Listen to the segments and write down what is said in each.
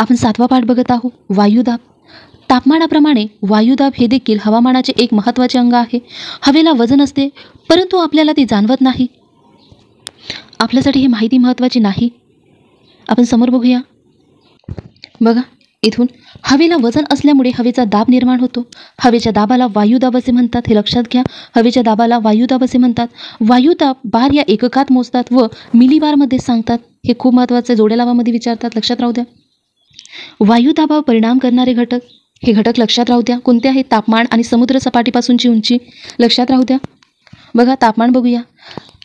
आपण 7वा पाठ बघत आहोत, वायुदाब. तापमानाप्रमाणे वायुदाब हे देखील हवामानाचे एक महत्त्वाचे अंग आहे. हवेला वजन असते, परंतु आपल्याला ते जाणवत नाही. आपल्यासाठी ही माहिती महत्त्वाची नाही. आपण समोर बघूया. बघा इथून हवेला वजन असल्यामुळे हवेचा दाब निर्माण होतो. हवेच्या दाबाला वायुदाब असे म्हणतात. हे लक्षात घ्या. हवेच्या दाबाला वायुदाब असे म्हणतात. वायुदाब बार या एककात मोजतात व मिलीबारमध्ये सांगतात. हे खूप महत्त्वाचं जोड्या लावामध्ये विचारतात, लक्षात राहू द्या. वायुदाबावर परिणाम करणारे घटक, हे घटक लक्षात राहू द्या. कोणते आहेत? तापमान आणि समुद्र सपाटीपासूनची उंची लक्षात राहू द्या. बघा तापमान बघूया.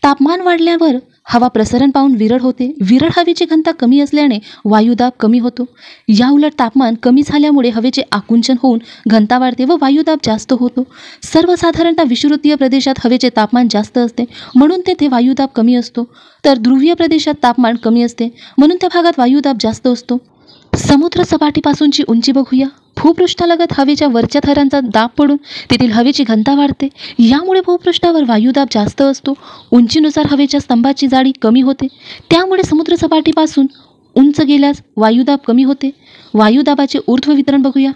तापमान वाढल्यावर हवा प्रसरण पाहून विरळ होते. विरळ हवेची घनता कमी असल्याने वायुदाब कमी होतो. या उलट तापमान कमी झाल्यामुळे हवेचे आकुंचन होऊन घनता वाढते व वायुदाब जास्त होतो. सर्वसाधारणतः विषुवृत्तीय प्रदेशात हवेचे तापमान जास्त असते म्हणून तेथे वायुदाब कमी असतो, तर ध्रुवीय प्रदेशात तापमान कमी असते म्हणून त्या भागात वायुदाब जास्त असतो. समुद्र सपाटीपासूनची उंची बघूया. भूपृष्ठालगत हवेच्या वरच्या थरांचा दाब पडून तेथील हवेची घनता वाढते. यामुळे भूपृष्ठावर वायुदाब जास्त असतो. उंचीनुसार हवेच्या स्तंभाची जाडी कमी होते. त्यामुळे समुद्र सपाटीपासून उंच गेल्यास वायुदाब कमी होते. वायुदाबाचे ऊर्ध्व वितरण बघूया.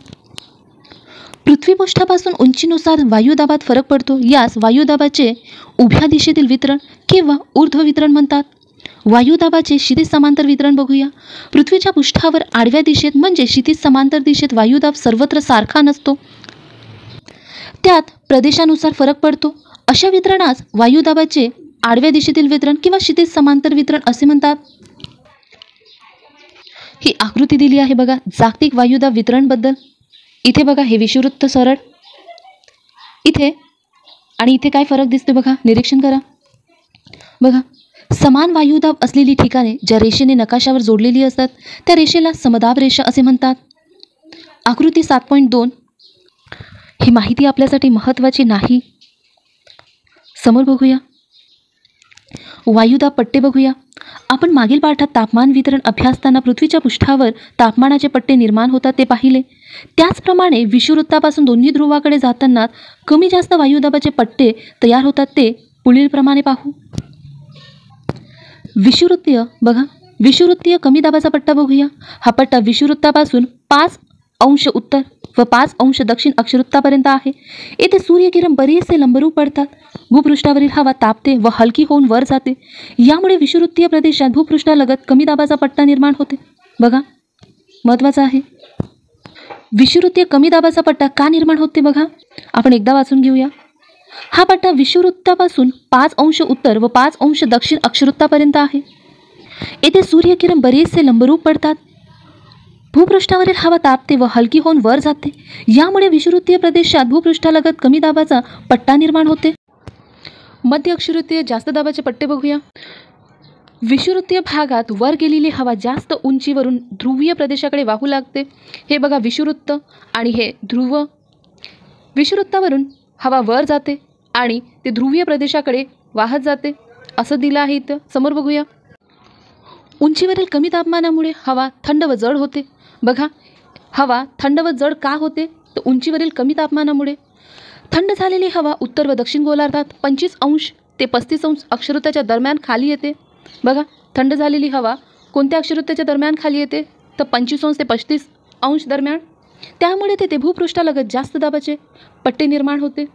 पृथ्वीपृष्ठापासून उंचीनुसार वायुदाबात फरक पडतो. यास वायुदाबाचे उभ्या दिशेतील वितरण किंवा ऊर्ध्व वितरण म्हणतात. वायुदाबाचे क्षितिज समांतर वितरण बघूया. पृथ्वीच्या पृष्ठावर आडव्या दिशेत म्हणजे क्षितिज समांतर दिशेत वायुदाब सर्वत्र सारखा नसतो. त्यात प्रदेशानुसार फरक पडतो. अशा वितरणास वायुदाबाचे आडव्या दिशेतील वितरण किंवा क्षितिज समांतर वितरण असे म्हणतात. ही आकृती दिली आहे बघा जागतिक वायुदाब वितरणबद्दल. इथे बघा हे विषुववृत्त सरळ, इथे आणि इथे काय फरक दिसते बघा, निरीक्षण करा. बघा समान वायुदाब असलेली ठिकाणे ज्या रेषेने नकाशावर जोडलेली असतात त्या रेषेला समदाब रेषा असे म्हणतात. आकृती 7.2. ही माहिती आपल्यासाठी महत्त्वाची नाही. समोर बघूया. वायुदाब पट्टे बघूया. आपण मागील पाठात तापमान वितरण अभ्यासताना पृथ्वीच्या पृष्ठावर तापमानाचे पट्टे निर्माण होतात ते पाहिले. त्याचप्रमाणे विषुववृत्तापासून दोन्ही ध्रुवाकडे जाताना कमी जास्त वायुदाबाचे पट्टे तयार होतात ते पुढीलप्रमाणे पाहू. विषुववृत्तीय बघा. विषुववृत्तीय कमी दाबाचा पट्टा बघूया. हा पट्टा विषुववृत्तापासून 5 अंश उत्तर व 5 अंश दक्षिण अक्षवृत्तापर्यंत आहे. येथे सूर्यकिरण बरेचसे लंबरूप पडतात. भूपृष्ठावरील हवा तापते व हलकी होऊन वर जाते. यामुळे विषुववृत्तीय प्रदेशात भूपृष्ठालगत कमी दाबाचा पट्टा निर्माण होते. बघा महत्त्वाचं आहे. विषुववृत्तीय कमी दाबाचा पट्टा का निर्माण होते बघा, आपण एकदा वाचून घेऊया. हा पट्टा विषुववृत्तापासून 5 अंश उत्तर व 5 अंश दक्षिण अक्षवृत्तापर्यंत आहे. येथे सूर्यकिरण बरेचसे लंबरूप पडतात. भूपृष्ठावरील हवा तापते व हलकी होऊन वर जाते. यामुळे विषुववृत्तीय प्रदेशात भूपृष्ठालगत कमी दाबाचा पट्टा निर्माण होते. मध्य अक्षवृत्तीय जास्त दाबाचे पट्टे बघूया. विषुववृत्तीय भागात वर गेलेली हवा जास्त उंचीवरून ध्रुवीय प्रदेशाकडे वाहू लागते. हे बघा विषुववृत्त आणि हे ध्रुव. विषुववृत्तावरून हवा वर जाते आणि ते ध्रुवीय प्रदेशाकडे वाहत जाते असं दिलं आहे इथं. समोर बघूया. उंचीवरील कमी तापमानामुळे हवा थंड व जड होते. बघा हवा थंड व जड का होते, तर उंचीवरील कमी तापमानामुळे. थंड झालेली हवा उत्तर व दक्षिण गोलार्धात 25 अंश ते 35 अंश अक्षवृत्ताच्या दरम्यान खाली येते. बघा थंड झालेली हवा कोणत्या अक्षवृत्ताच्या दरम्यान खाली येते, तर 25 अंश ते 35 अंश दरम्यान. त्यामुळे तेथे भूपृष्ठालगत जास्त दाबाचे पट्टे निर्माण होते.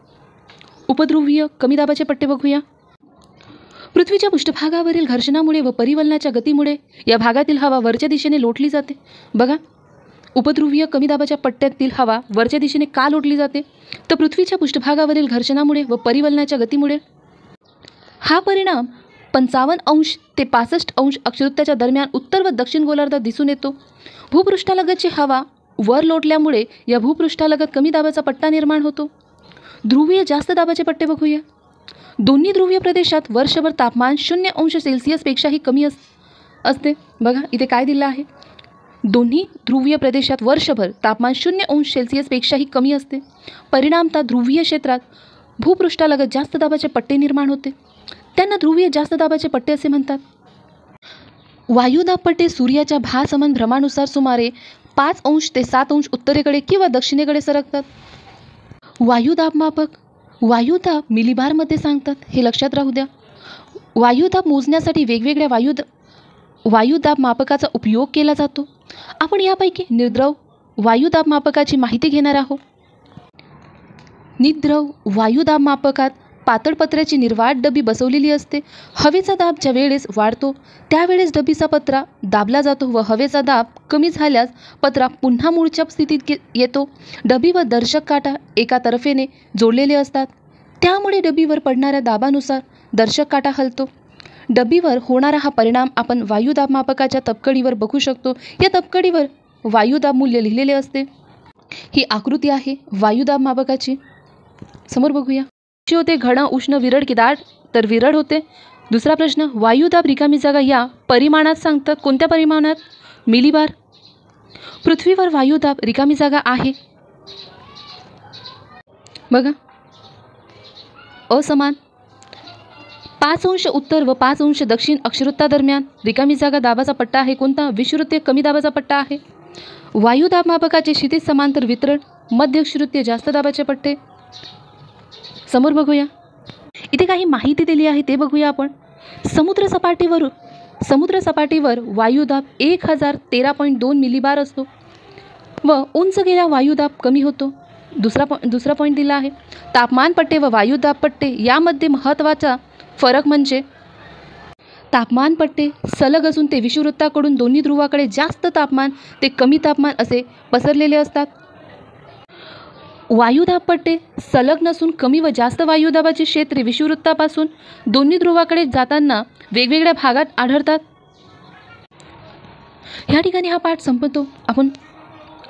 उपध्रुवीय कमी दाबाचे पट्टे बघूया. पृथ्वीच्या पृष्ठभागावरील घर्षणामुळे व परिवलनाच्या गतीमुळे या भागातील हवा वरच्या दिशेने लोटली जाते. बघा उपध्रुवीय कमी दाबाच्या पट्ट्यातील हवा वरच्या दिशेने का लोटली जाते, तर पृथ्वीच्या पृष्ठभागावरील घर्षणामुळे व परिवलनाच्या गतीमुळे. हा परिणाम 55 अंश ते 65 अंश अक्षवृत्ताच्या दरम्यान उत्तर व दक्षिण गोलार्धात दिसून येतो. भूपृष्ठालगतची हवा वर लोटल्यामुळे या भूपृष्ठालगत कमी दाबाचा पट्टा निर्माण होतो. ध्रुवीय जास्त दाबाचे पट्टे बघूया. दोन्ही ध्रुवीय प्रदेशात वर्षभर तापमान 0 अंश सेल्सिअसपेक्षाही कमी असते. बघा इथे काय दिलं आहे, दोन्ही ध्रुवीय प्रदेशात वर्षभर तापमान 0 अंश सेल्सिअसपेक्षाही कमी असते. परिणामतः ध्रुवीय क्षेत्रात भूपृष्ठालगत जास्त दाबाचे पट्टे निर्माण होते. त्यांना ध्रुवीय जास्त दाबाचे पट्टे असे म्हणतात. वायुदाब पट्टे सूर्याच्या भासमान भ्रमणानुसार सुमारे 5 अंश ते 7 अंश उत्तरेकडे किंवा दक्षिणेकडे सरकतात. वायुदाब मापक. वायुदाब मिलीबारमध्ये सांगतात, हे लक्षात राहू द्या. वायुदाब मोजण्यासाठी वेगवेगळ्या वायुदाब मापकाचा उपयोग केला जातो? आपण यापैकी निर्द्रव वायुदाब मापकाची माहिती घेणार आहोत. निद्रव वायुदाब मापकात पातळ पत्र्याची निर्वात डबी बसवलेली असते. हवेचा दाब ज्या वेळेस वाढतो त्यावेळेस डबीचा पत्रा दाबला जातो व हवेचा दाब कमी झाल्यास पत्रा पुन्हा मूळच्या स्थितीत येतो. डबी व दर्शक काटा एका तर्फेने जोडलेले असतात, त्यामुळे डबीवर पडणाऱ्या दाबानुसार दर्शक काटा हलतो. डबीवर होणारा हा परिणाम आपण वायुदाब मापकाच्या तबकडीवर बघू शकतो. या तबकडीवर वायुदाब मूल्य लिहिलेले असते. ही आकृती आहे वायुदाब मापकाची. समोर बघूया. कशी होते? घन, उष्ण, विरळ की दाट? तर विरळ होते. दुसरा प्रश्न, वायुदाब रिकामी जागा या परिमाणात सांगतात. कोणत्या परिमाणात? मिलीबार. पृथ्वीवर वायुदाब रिकामी जागा आहे. बघा, असमान. 5 अंश उत्तर व 5 अंश दक्षिण अक्षवृत्तादरम्यान रिकामी जागा दाबाचा पट्टा आहे. कोणता? विषुवृत्तीय कमी दाबाचा पट्टा आहे. वायुदाब मापकाचे क्षितिज समांतर वितरण, मध्य अक्षवृत्तीय जास्त दाबाचे पट्टे. समोर बघूया. इथे काही माहिती दिली आहे ते बघूया आपण. समुद्र सपाटीवर वायुदाब 1013.2 मिलीबार असतो व उंच गेल्या वायुदाब कमी होतो. दुसरा पॉईंट दिला आहे. तापमान पट्टे व वायुदाब पट्टे यामध्ये महत्त्वाचा फरक म्हणजे तापमान पट्टे सलग असून ते विषुवृत्ताकडून दोन्ही ध्रुवाकडे जास्त तापमान ते कमी तापमान असे पसरलेले असतात. वायुदाब पट्टे सलग नसून कमी व जास्त वायुदाबाची क्षेत्रे विषुवृत्तापासून दोन्ही ध्रुवाकडे जाताना वेगवेगळ्या भागात आढळतात. ह्या ठिकाणी हा पाठ संपतो.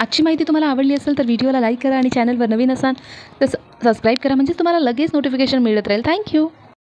आजची माहिती तुम्हाला आवडली असेल तर व्हिडिओला लाईक करा आणि चॅनलवर नवीन असाल तर सबस्क्राईब करा, म्हणजे तुम्हाला लगेच नोटिफिकेशन मिळत राहील. थँक्यू.